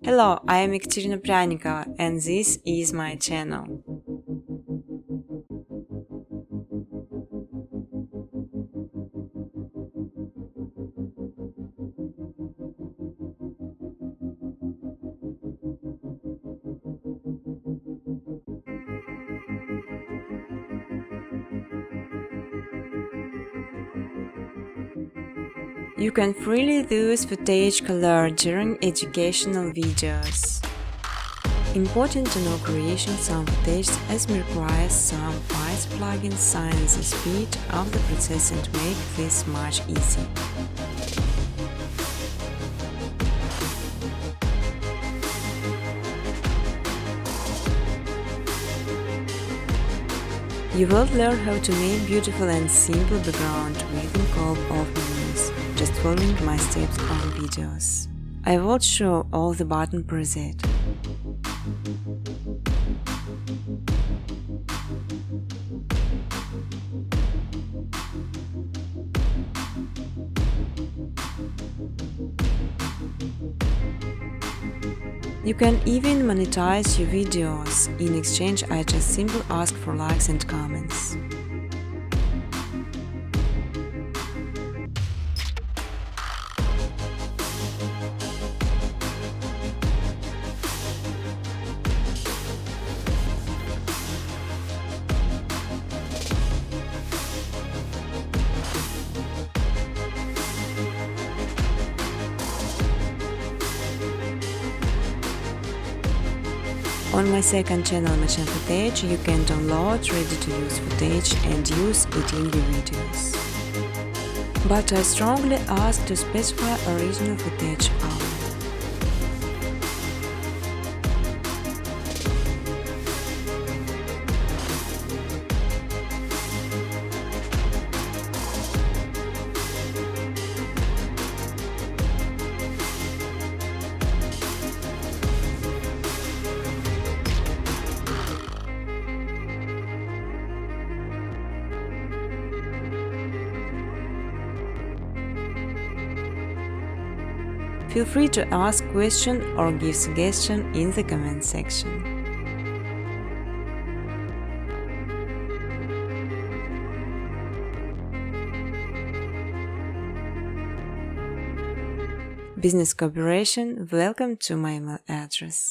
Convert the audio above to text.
Hello, I am Ekaterina Pryanikova and this is my channel. You can freely use footage color during educational videos. Important to know creation some footage as requires some Python plugins sign the speed of the process and make this much easier. You will learn how to make beautiful and simple background within couple of minutes, just following my steps on videos. I will show all the button preset. You can even monetize your videos. In exchange, I just simply ask for likes and comments. On my second channel Machine Footage, you can download ready-to-use footage and use it in your videos. But I strongly ask to specify original footage only. Feel free to ask questions or give suggestions in the comment section. Business cooperation, welcome to my email address.